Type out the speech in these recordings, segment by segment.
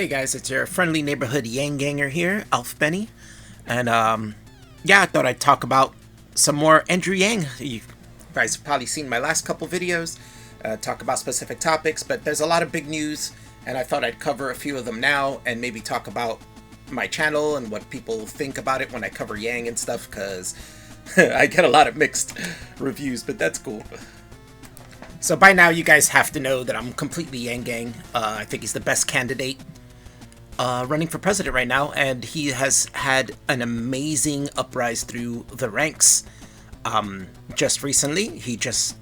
Hey guys, it's your friendly neighborhood Yang Ganger here, Alf Benny. And yeah, I thought I'd talk about some more Andrew Yang. You guys have probably seen my last couple videos, talk about specific topics, but there's a lot of big news, and I thought I'd cover a few of them now and maybe talk about my channel and what people think about it when I cover Yang and stuff, because I get a lot of mixed reviews, but that's cool. So by now you guys have to know that I'm completely Yang Gang. I think he's the best candidate running for president right now, and he has had an amazing uprise through the ranks. Just recently, we just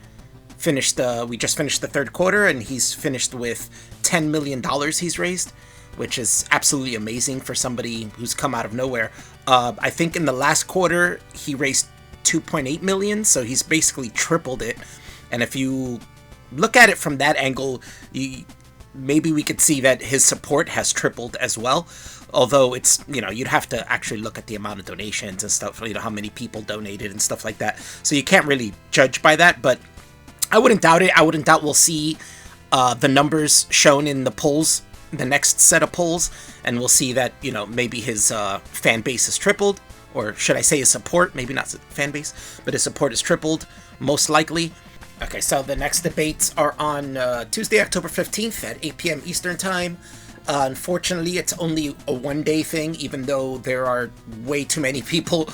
finished the third quarter, and he's finished with $10 million he's raised, which is absolutely amazing for somebody who's come out of nowhere. I think in the last quarter, he raised 2.8 million, so he's basically tripled it. And if you look at it from that angle, maybe we could see that his support has tripled as well. Although it's, you'd have to actually look at the amount of donations and stuff, how many people donated and stuff like that. So you can't really judge by that, but I wouldn't doubt it. I wouldn't doubt we'll see the numbers shown in the polls, the next set of polls, and we'll see that, maybe his fan base has tripled, or should I say his support, maybe not fan base, but his support has tripled, most likely. Okay, so the next debates are on Tuesday, October 15th at 8 p.m. Eastern Time. Unfortunately, it's only a one-day thing, even though there are way too many people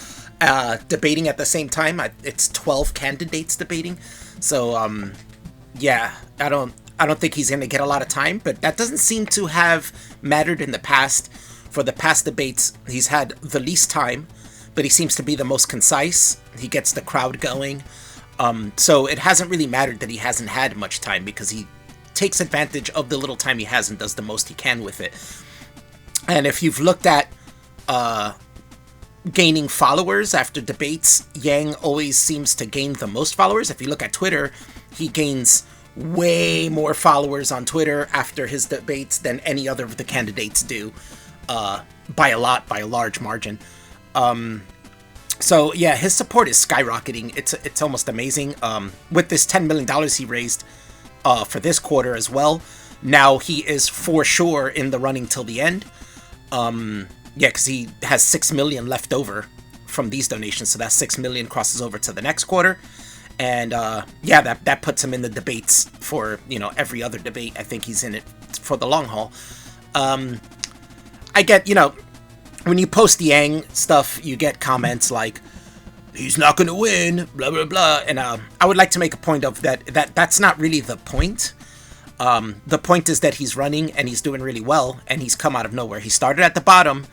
debating at the same time. It's 12 candidates debating. So, yeah, I don't think he's going to get a lot of time, but that doesn't seem to have mattered in the past. For the past debates, he's had the least time, but he seems to be the most concise. He gets the crowd going. So it hasn't really mattered that he hasn't had much time, because he takes advantage of the little time he has and does the most he can with it. And if you've looked at gaining followers after debates, Yang always seems to gain the most followers. If you look at Twitter, he gains way more followers on Twitter after his debates than any other of the candidates do, by a large margin. So yeah, his support is skyrocketing. It's almost amazing. With this $10 million he raised for this quarter as well, now he is for sure in the running till the end. Yeah, because he has 6 million left over from these donations, so that 6 million crosses over to the next quarter. And yeah, that puts him in the debates for, every other debate. I think he's in it for the long haul. I get, when you post the Yang stuff, you get comments like, he's not going to win, blah, blah, blah. And I would like to make a point of that's not really the point. The point is that he's running and he's doing really well, and he's come out of nowhere. He started at the bottom.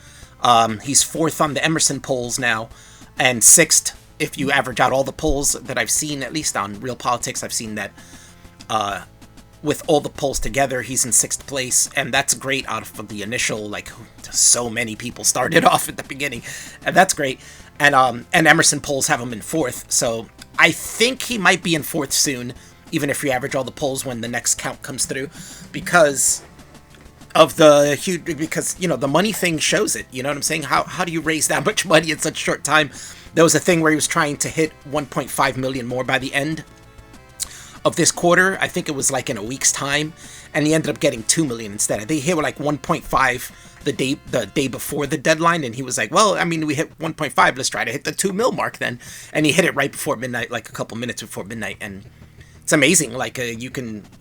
He's fourth on the Emerson polls now, and sixth if you average out all the polls that I've seen, at least on Real Politics. I've seen that with all the polls together, he's in sixth place, and that's great out of the initial, so many people started off at the beginning, and that's great. And Emerson polls have him in fourth, so I think he might be in fourth soon, even if you average all the polls when the next count comes through, because of the huge, the money thing shows it, you know what I'm saying? How do you raise that much money in such a short time? There was a thing where he was trying to hit 1.5 million more by the end of this quarter. I think it was in a week's time, and he ended up getting 2 million instead. They hit 1.5 the day before the deadline, and he was like, well, we hit 1.5, let's try to hit the 2 mil mark then. And he hit it right before midnight, a couple minutes before midnight, and it's amazing,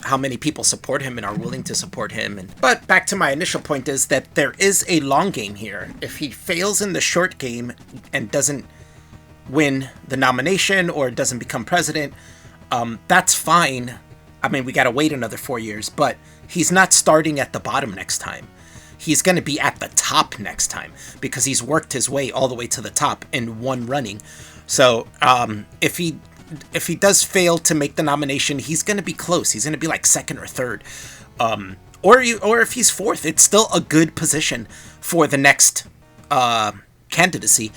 how many people support him and are willing to support him. But back to my initial point is that there is a long game here. If he fails in the short game and doesn't win the nomination or doesn't become president, that's fine. We gotta wait another 4 years, but he's not starting at the bottom next time. He's gonna be at the top next time, because he's worked his way all the way to the top in one running. So if he does fail to make the nomination, he's gonna be close. He's gonna be second or third, or if he's fourth, it's still a good position for the next candidacy.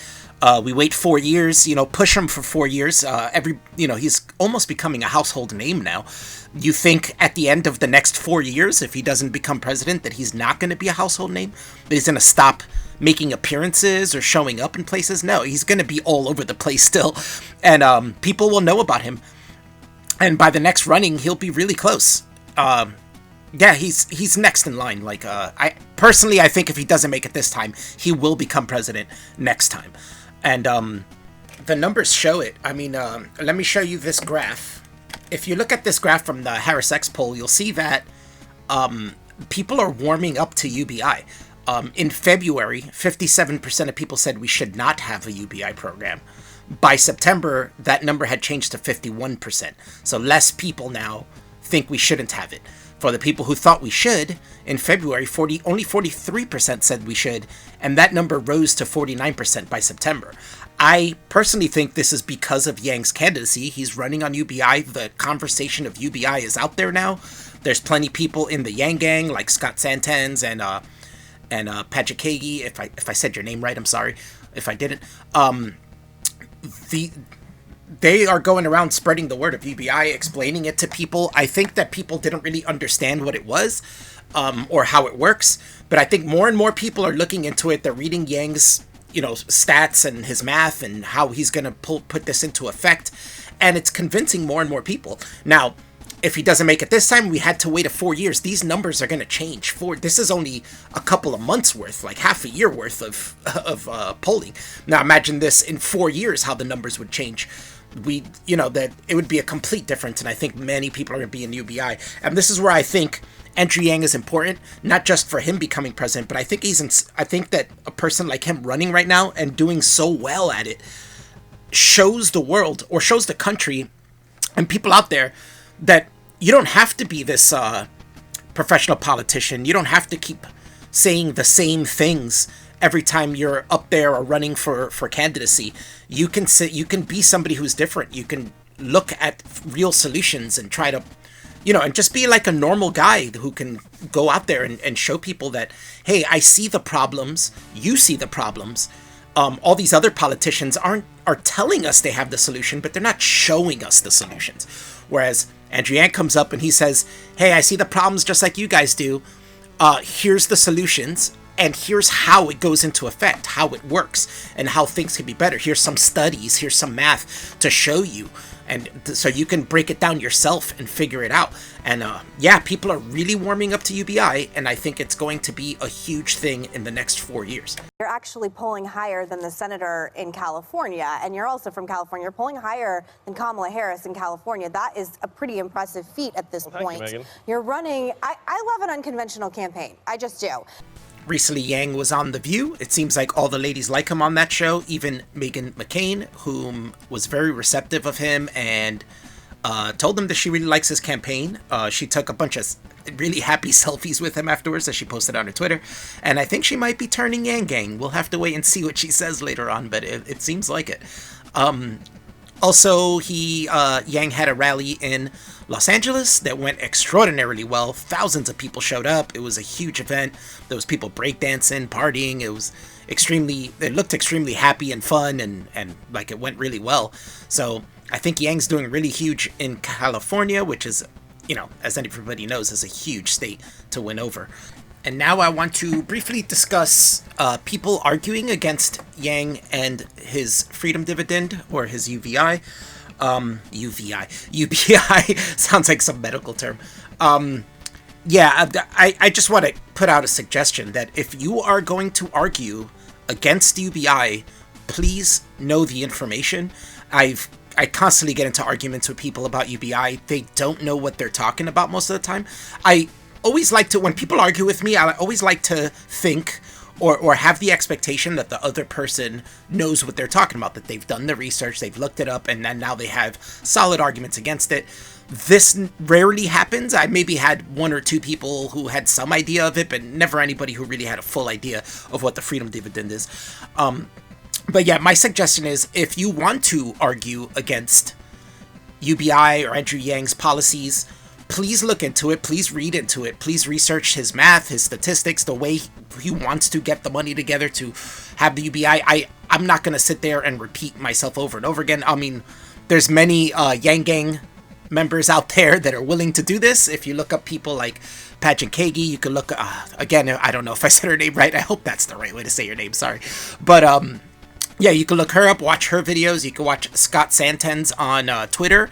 We wait 4 years, push him for 4 years. He's almost becoming a household name now. You think at the end of the next 4 years, if he doesn't become president, that he's not going to be a household name? That he's going to stop making appearances or showing up in places? No, he's going to be all over the place still. And people will know about him. And by the next running, he'll be really close. Yeah, he's next in line. Like, I personally, I think if he doesn't make it this time, he will become president next time, and the numbers show it. I mean, let me show you this graph. If you look at this graph from the Harris X poll, you'll see that people are warming up to UBI. In February, 57% of people said we should not have a UBI program. By September, that number had changed to 51%. So less people now think we shouldn't have it. For the people who thought we should, in February, only 43% said we should, and that number rose to 49% by September. I personally think this is because of Yang's candidacy. He's running on UBI. The conversation of UBI is out there now. There's plenty of people in the Yang gang, like Scott Santos and Patrick Hagee. If I said your name right, I'm sorry if I didn't. They are going around spreading the word of UBI, explaining it to people. I think that people didn't really understand what it was, or how it works. But I think more and more people are looking into it. They're reading Yang's, stats and his math and how he's going to put this into effect. And it's convincing more and more people. Now, if he doesn't make it this time, we had to wait 4 years. These numbers are going to change. This is only a couple of months worth, like half a year worth of polling. Now imagine this in 4 years, how the numbers would change. That it would be a complete difference. And I think many people are going to be in UBI. And this is where I think Andrew Yang is important, not just for him becoming president, but I think I think that a person like him running right now and doing so well at it shows the world, or shows the country and people out there, that you don't have to be this professional politician. You don't have to keep saying the same things every time you're up there or running for candidacy. You can be somebody who's different. You can look at real solutions and try to, and just be like a normal guy who can go out there and show people that, hey, I see the problems. You see the problems. All these other politicians are telling us they have the solution, but they're not showing us the solutions. Whereas Andrew Yang comes up and he says, hey, I see the problems just like you guys do. Here's the solutions, and here's how it goes into effect, how it works, and how things can be better. Here's some studies, here's some math to show you, and so you can break it down yourself and figure it out. And people are really warming up to UBI, and I think it's going to be a huge thing in the next 4 years. You're actually polling higher than the senator in California, and you're also from California. You're polling higher than Kamala Harris in California. That is a pretty impressive feat at this point. Thank you, Megan. You're running, I love an unconventional campaign. I just do. Recently, Yang was on The View. It seems like all the ladies like him on that show, even Meghan McCain, whom was very receptive of him and told him that she really likes his campaign. She took a bunch of really happy selfies with him afterwards that she posted on her Twitter. And I think she might be turning Yang Gang. We'll have to wait and see what she says later on, but it seems like it. Also, Yang had a rally in Los Angeles that went extraordinarily well. Thousands of people showed up. It was a huge event. There was people breakdancing, partying. It looked extremely happy and fun, and like it went really well. So I think Yang's doing really huge in California, which is, as everybody knows, is a huge state to win over. And now I want to briefly discuss people arguing against Yang and his freedom dividend, or his UBI. UBI sounds like some medical term. I just want to put out a suggestion that if you are going to argue against UBI, please know the information. I constantly get into arguments with people about UBI. They don't know what they're talking about most of the time. I always like to, when people argue with me, I always like to think or have the expectation that the other person knows what they're talking about, that they've done the research, they've looked it up, and then now they have solid arguments against it. This rarely happens. I maybe had one or two people who had some idea of it, but never anybody who really had a full idea of what the freedom dividend is. But yeah, my suggestion is, if you want to argue against UBI or Andrew Yang's policies, please look into it, please read into it, please research his math, his statistics, the way he wants to get the money together to have the UBI. I'm not going to sit there and repeat myself over and over again. I mean, there's many Yang Gang members out there that are willing to do this. If you look up people like Patrick Hagee, you can look, again, I don't know if I said her name right. I hope that's the right way to say your name, sorry. But yeah, you can look her up, watch her videos. You can watch Scott Santos on Twitter.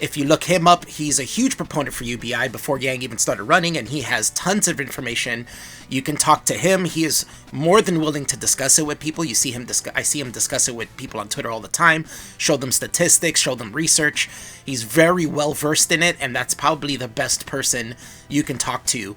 If you look him up, he's a huge proponent for UBI before Yang even started running, and he has tons of information. You can talk to him. He is more than willing to discuss it with people. I see him discuss it with people on Twitter all the time, show them statistics, show them research. He's very well versed in it, and that's probably the best person you can talk to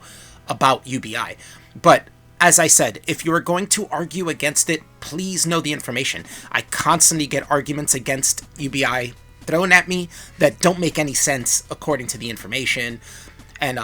about UBI. But as I said, if you are going to argue against it, please know the information. I constantly get arguments against UBI thrown at me that don't make any sense according to the information. And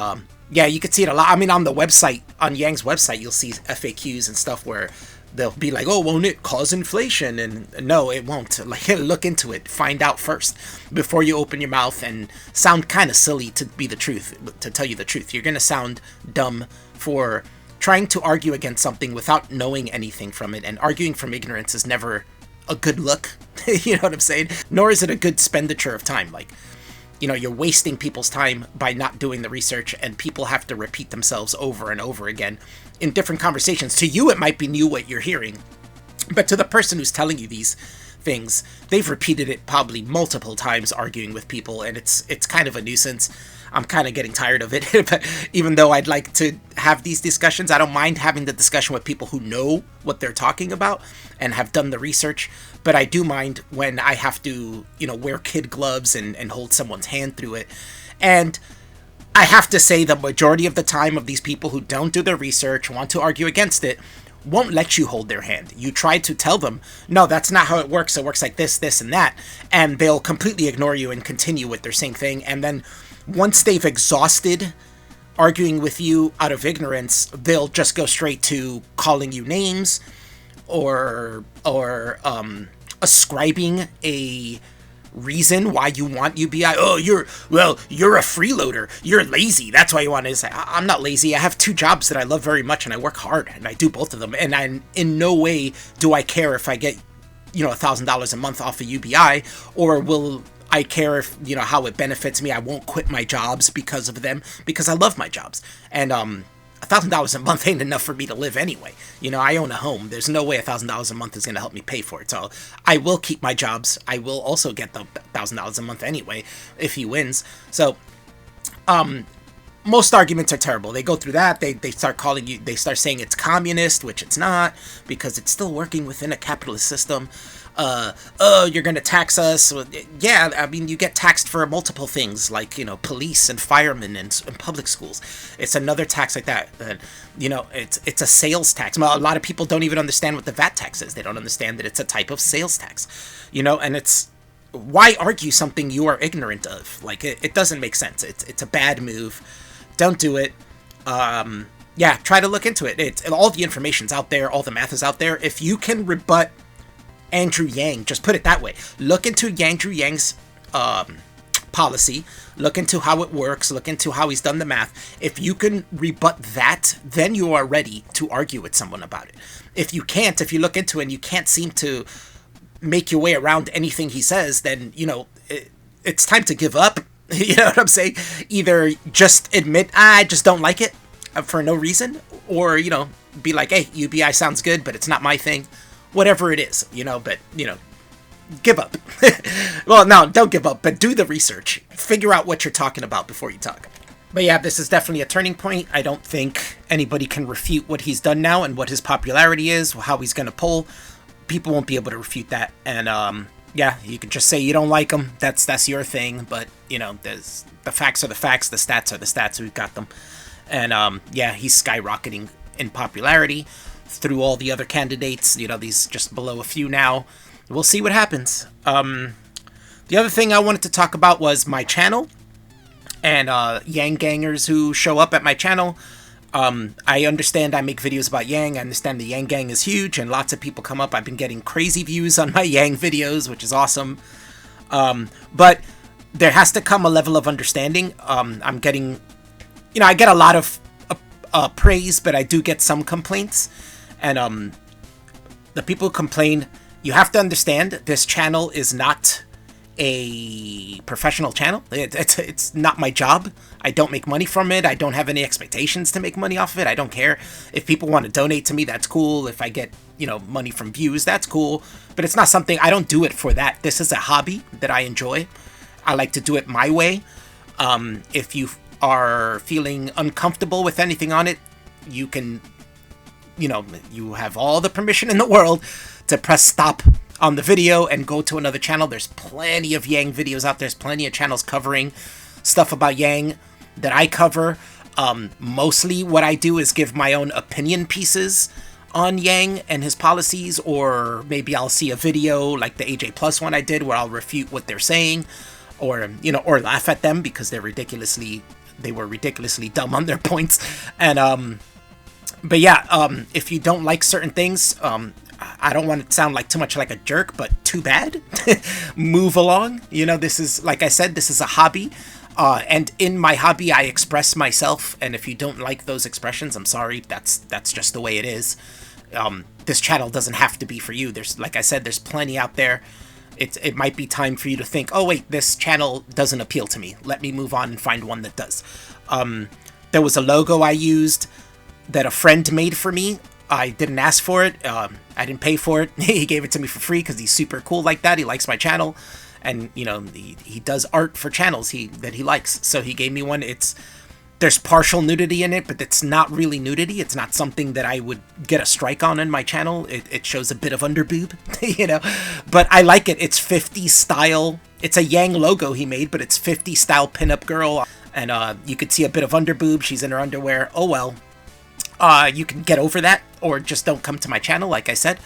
yeah, you can see it a lot. I mean, on the website, on Yang's website, you'll see FAQs and stuff where they'll be like, oh, won't it cause inflation? And no, it won't. Like, look into it, find out first before you open your mouth and sound kind of silly to be the truth, to tell you the truth. You're going to sound dumb for trying to argue against something without knowing anything from it, and arguing from ignorance is never a good look. You know what I'm saying? Nor is it a good expenditure of time. Like, you know, you're wasting people's time by not doing the research, and people have to repeat themselves over and over again in different conversations. To you, it might be new what you're hearing, but to the person who's telling you these things, they've repeated it probably multiple times arguing with people, and it's kind of a nuisance. I'm kind of getting tired of it. But even though I'd like to have these discussions, I don't mind having the discussion with people who know what they're talking about and have done the research. But I do mind when I have to, you know, wear kid gloves and hold someone's hand through it. And I have to say the majority of the time of these people who don't do their research, want to argue against it, won't let you hold their hand. You try to tell them, no, that's not how it works. It works like this, this, and that. And they'll completely ignore you and continue with their same thing. And then once they've exhausted arguing with you out of ignorance, they'll just go straight to calling you names or ascribing a reason why you want UBI. Oh, you're a freeloader. You're lazy. That's why you want it. I'm not lazy. I have 2 jobs that I love very much, and I work hard, and I do both of them. And in no way do I care if I get, you know, $1,000 a month off of UBI, or will I care if, you know, how it benefits me. I won't quit my jobs because of them, because I love my jobs. And $1,000 a month ain't enough for me to live anyway. You know, I own a home. There's no way $1,000 a month is going to help me pay for it. So I will keep my jobs. I will also get the $1,000 a month anyway if he wins. So most arguments are terrible. They go through that. They start calling you. They start saying it's communist, which it's not, because it's still working within a capitalist system. You're going to tax us. Yeah, I mean, you get taxed for multiple things, like, you know, police and firemen and public schools. It's another tax like that. You know, it's a sales tax. Well, a lot of people don't even understand what the VAT tax is. They don't understand that it's a type of sales tax, you know, and it's, why argue something you are ignorant of? Like, it doesn't make sense. It's a bad move. Don't do it. Yeah, try to look into it. All the information's out there. All the math is out there. If you can rebut Andrew Yang, just put it that way. Look into Andrew Yang's policy. Look into how it works. Look into how he's done the math. If you can rebut that, then you are ready to argue with someone about it. If you can't, if you look into it and you can't seem to make your way around anything he says, then, you know, it's time to give up. You know what I'm saying? Either just admit, I just don't like it for no reason, or, you know, be like, hey, UBI sounds good, but it's not my thing. Whatever it is, you know, but, you know, give up. Well, no, don't give up, but do the research. Figure out what you're talking about before you talk. But yeah, this is definitely a turning point. I don't think anybody can refute what he's done now and what his popularity is, how he's going to poll. People won't be able to refute that. And, yeah, you can just say you don't like him. That's your thing. But, you know, the facts are the facts. The stats are the stats. We've got them. And, yeah, he's skyrocketing in popularity through all the other candidates. You know, these just below a few now. We'll see what happens. The other thing I wanted to talk about was my channel and Yang gangers who show up at my channel. I understand I make videos about Yang. I understand the Yang gang is huge and lots of people come up. I've been getting crazy views on my Yang videos, which is awesome. But there has to come a level of understanding. I'm getting, you know, I get a lot of praise, but I do get some complaints. And the people who complain, you have to understand this channel is not a professional channel. It's not my job. I don't make money from it. I don't have any expectations to make money off of it. I don't care. If people want to donate to me, that's cool. If I get, you know, money from views, that's cool. But it's not something, I don't do it for that. This is a hobby that I enjoy. I like to do it my way. If you are feeling uncomfortable with anything on it, you can, you have all the permission in the world to press stop on the video and go to another channel. There's plenty of Yang videos out there. There's plenty of channels covering stuff about Yang that I cover. Mostly what I do is give my own opinion pieces on Yang and his policies, or maybe I'll see a video like the AJ Plus one I did where I'll refute what they're saying, or or laugh at them because they were ridiculously dumb on their points. And but yeah, if you don't like certain things, I don't want to sound like too much like a jerk, but too bad. Move along. This is, like I said, this is a hobby. And in my hobby, I express myself. And if you don't like those expressions, I'm sorry. That's just the way it is. This channel doesn't have to be for you. Like I said, there's plenty out there. It might be time for you to think, oh wait, this channel doesn't appeal to me. Let me move on and find one that does. There was a logo I used that a friend made for me. I didn't ask for it. I didn't pay for it. He gave it to me for free because he's super cool like that. He likes my channel. And, he does art for channels that he likes. So he gave me one. There's partial nudity in it, but it's not really nudity. It's not something that I would get a strike on in my channel. It shows a bit of underboob, But I like it. It's 50s style. It's a Yang logo he made, but it's 50s style pinup girl. And you could see a bit of underboob. She's in her underwear. Oh, well. You can get over that, or just don't come to my channel, like I said.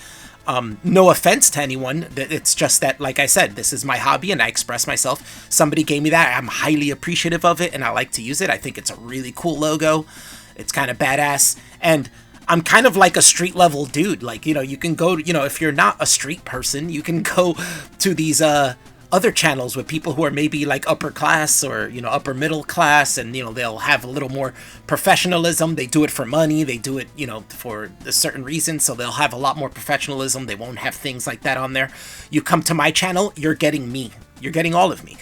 No offense to anyone. It's just that, like I said, this is my hobby and I express myself. Somebody gave me that. I'm highly appreciative of it and I like to use it. I think it's a really cool logo. It's kind of badass. And I'm kind of like a street level dude. Like, you can go, if you're not a street person, you can go to these other channels with people who are maybe like upper class or, upper middle class, and, they'll have a little more professionalism. They do it for money. They do it, for a certain reason. So they'll have a lot more professionalism. They won't have things like that on there. You come to my channel, you're getting me. You're getting all of me.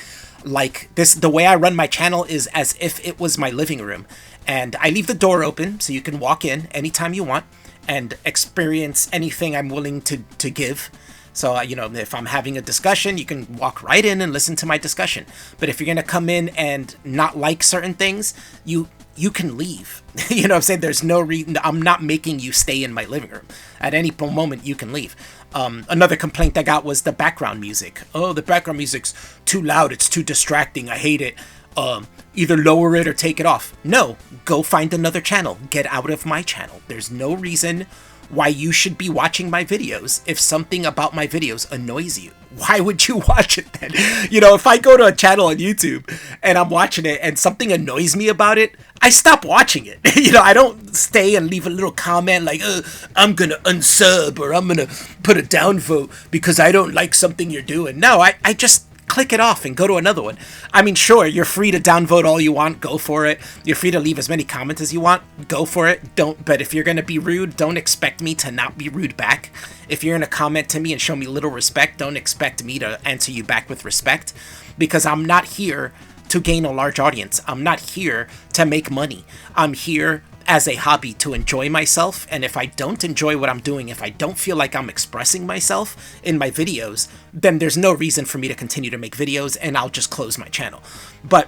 Like this, the way I run my channel is as if it was my living room, and I leave the door open so you can walk in anytime you want and experience anything I'm willing to give. So, if I'm having a discussion, you can walk right in and listen to my discussion. But if you're going to come in and not like certain things, you can leave. You know what I'm saying? There's no reason. I'm not making you stay in my living room. At any moment, you can leave. Another complaint I got was the background music. Oh, the background music's too loud. It's too distracting. I hate it. Either lower it or take it off. No, go find another channel. Get out of my channel. There's no reason why you should be watching my videos. If something about my videos annoys you, why would you watch it then? If I go to a channel on YouTube and I'm watching it and something annoys me about it, I stop watching it. I don't stay and leave a little comment like, I'm gonna unsub or I'm gonna put a downvote because I don't like something you're doing. No, I just click it off and go to another one. I mean, sure, you're free to downvote all you want, go for it. You're free to leave as many comments as you want, go for it. But if you're gonna be rude, don't expect me to not be rude back. If you're gonna comment to me and show me little respect, don't expect me to answer you back with respect, because I'm not here to gain a large audience. I'm not here to make money. I'm here as a hobby to enjoy myself, and if I don't enjoy what I'm doing, if I don't feel like I'm expressing myself in my videos, then there's no reason for me to continue to make videos, and I'll just close my channel. But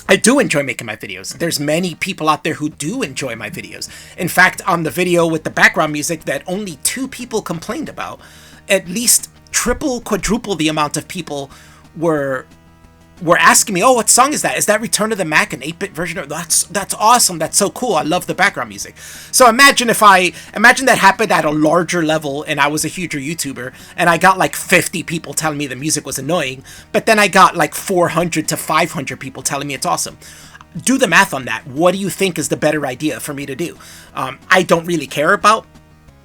I do enjoy making my videos. There's many people out there who do enjoy my videos. In fact, on the video with the background music that only 2 people complained about, at least triple, quadruple the amount of people were asking me, oh, what song is that? Is that Return to the Mac, an 8-bit version? That's awesome. That's so cool. I love the background music. So imagine that happened at a larger level and I was a huger YouTuber and I got like 50 people telling me the music was annoying, but then I got like 400 to 500 people telling me it's awesome. Do the math on that. What do you think is the better idea for me to do? I don't really care about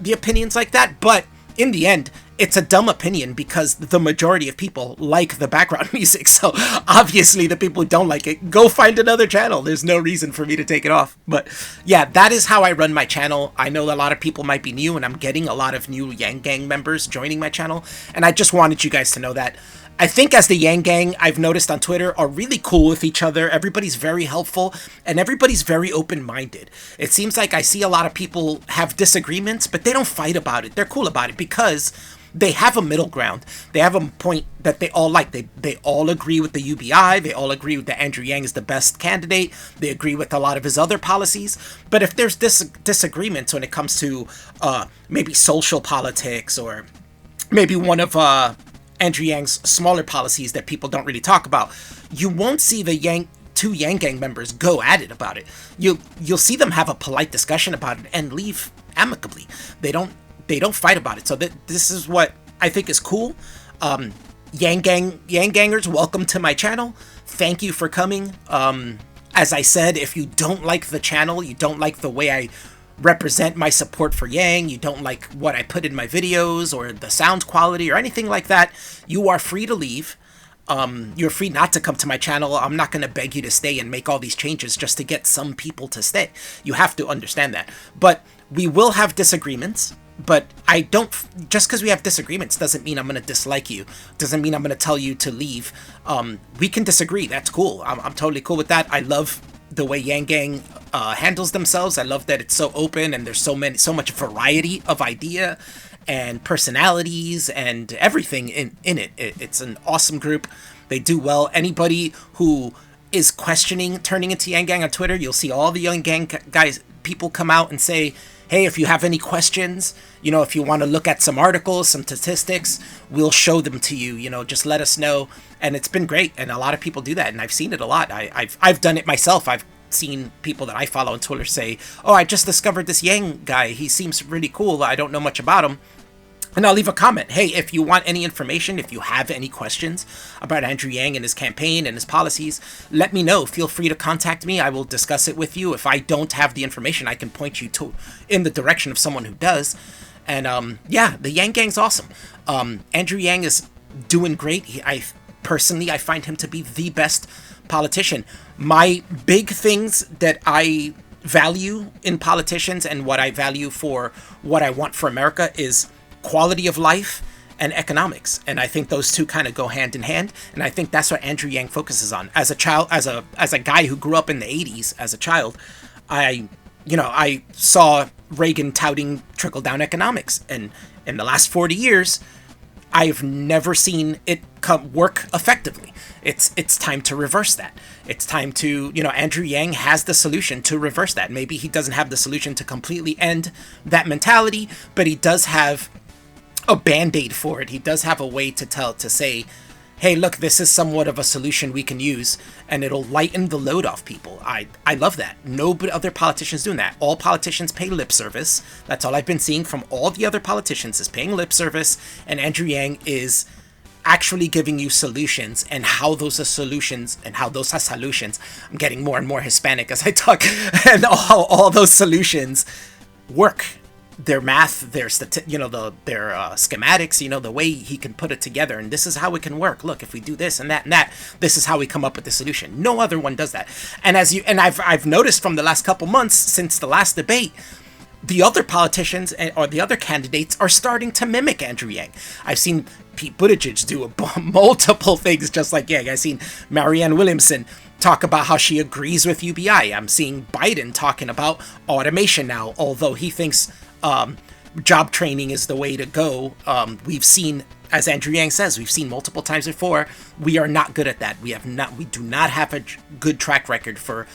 the opinions like that, but in the end, it's a dumb opinion because the majority of people like the background music. So obviously the people who don't like it, go find another channel. There's no reason for me to take it off. But yeah, that is how I run my channel. I know a lot of people might be new and I'm getting a lot of new Yang Gang members joining my channel. And I just wanted you guys to know that. I think as the Yang Gang, I've noticed on Twitter, are really cool with each other. Everybody's very helpful and everybody's very open-minded. It seems like I see a lot of people have disagreements, but they don't fight about it. They're cool about it because they have a middle ground. They have a point that they all like. They all agree with the UBI. They all agree that Andrew Yang is the best candidate. They agree with a lot of his other policies. But if there's disagreements when it comes to maybe social politics or maybe one of Andrew Yang's smaller policies that people don't really talk about, you won't see the two Yang Gang members go at it about it. You'll see them have a polite discussion about it and leave amicably. They don't fight about it. So this is what I think is cool. Yang Gangers, welcome to my channel. Thank you for coming. As I said, if you don't like the channel, you don't like the way I represent my support for Yang, you don't like what I put in my videos or the sound quality or anything like that, you are free to leave. You're free not to come to my channel. I'm not going to beg you to stay and make all these changes just to get some people to stay. You have to understand that. But we will have disagreements. But I don't, just because we have disagreements doesn't mean I'm going to dislike you. Doesn't mean I'm going to tell you to leave. We can disagree. That's cool. I'm totally cool with that. I love the way Yang Gang handles themselves. I love that it's so open and there's so much variety of idea and personalities and everything in it. It's an awesome group. They do well. Anybody who is questioning turning into Yang Gang on Twitter, you'll see all the Yang Gang people come out and say, hey, if you have any questions, if you want to look at some articles, some statistics, we'll show them to you, just let us know. And it's been great. And a lot of people do that. And I've seen it a lot. I've done it myself. I've seen people that I follow on Twitter say, oh, I just discovered this Yang guy. He seems really cool. I don't know much about him. And I'll leave a comment. Hey, if you want any information, if you have any questions about Andrew Yang and his campaign and his policies, let me know. Feel free to contact me. I will discuss it with you. If I don't have the information, I can point you in the direction of someone who does. And yeah, the Yang Gang's awesome. Andrew Yang is doing great. I find him to be the best politician. My big things that I value in politicians and what I value for what I want for America is quality of life and economics, and I think those two kind of go hand in hand, and I think that's what Andrew Yang focuses on. As a child, as a guy who grew up in the 80s as a child, I saw Reagan touting trickle-down economics, and in the last 40 years I've never seen it work effectively. It's time to reverse that. It's time to, Andrew Yang has the solution to reverse that. Maybe he doesn't have the solution to completely end that mentality, but he does have a band-aid for it. He does have a way to say, hey, look, this is somewhat of a solution we can use, and it'll lighten the load off people. I love that. No other politicians doing that. All politicians pay lip service. That's all I've been seeing from all the other politicians is paying lip service, and Andrew Yang is actually giving you solutions and how those are solutions and how those are solutions. I'm getting more and more Hispanic as I talk, and all those solutions work. Their math, their schematics, the way he can put it together, and this is how it can work. Look, if we do this and that, this is how we come up with the solution. No other one does that. And I've noticed from the last couple months since the last debate, the other politicians or the other candidates are starting to mimic Andrew Yang. I've seen Pete Buttigieg do multiple things just like Yang. I've seen Marianne Williamson talk about how she agrees with UBI. I'm seeing Biden talking about automation now, although he thinks job training is the way to go. We've seen, as Andrew Yang says, we've seen multiple times before, we are not good at that. We do not have a good track record for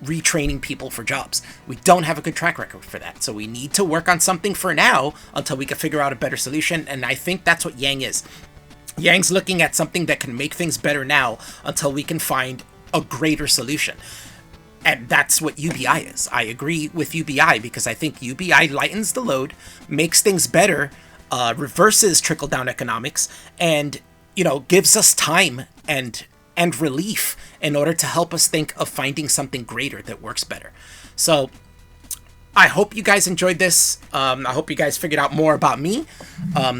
retraining people for jobs. We don't have a good track record for that. So we need to work on something for now until we can figure out a better solution. And I think that's what Yang is. Yang's looking at something that can make things better now until we can find a greater solution. And that's what UBI is. I agree with UBI because I think UBI lightens the load, makes things better, reverses trickle-down economics, and, gives us time and relief in order to help us think of finding something greater that works better. So I hope you guys enjoyed this. I hope you guys figured out more about me.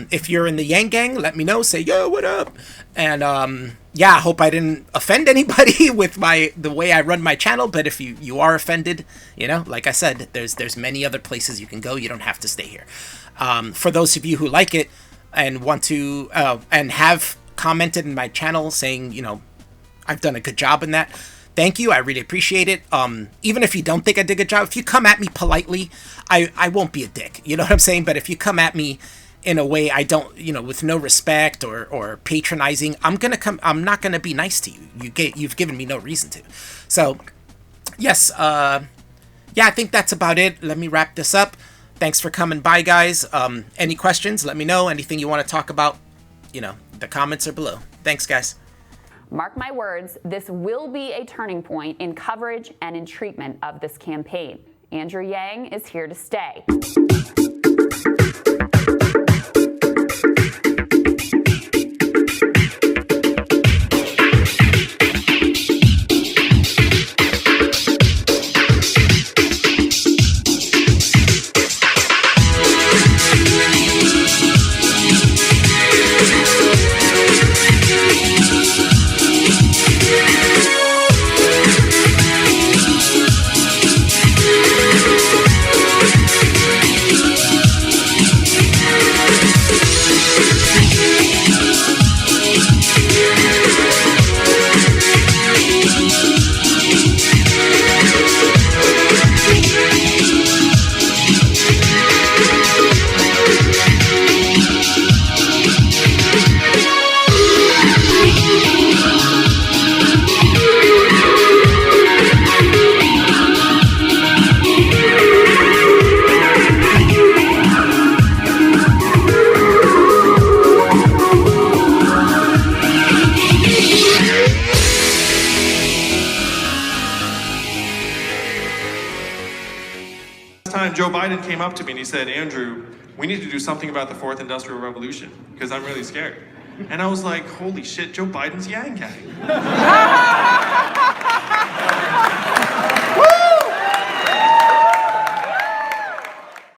If you're in the Yang Gang, let me know. Say, yo, what up? And yeah, I hope I didn't offend anybody with the way I run my channel. But if you are offended, like I said, there's many other places you can go. You don't have to stay here. For those of you who like it and want to and have commented in my channel saying, I've done a good job in that. Thank you. I really appreciate it. Even if you don't think I did a good job, if you come at me politely, I won't be a dick. You know what I'm saying? But if you come at me in a way I don't, with no respect or patronizing, I'm not gonna be nice to you. You've given me no reason to. So, yes, yeah, I think that's about it. Let me wrap this up. Thanks for coming by, guys. Any questions? Let me know. Anything you want to talk about, the comments are below. Thanks, guys. Mark my words, this will be a turning point in coverage and in treatment of this campaign. Andrew Yang is here to stay. Joe Biden came up to me and he said, Andrew, we need to do something about the fourth industrial revolution because I'm really scared. And I was like, holy shit, Joe Biden's Yang Gang.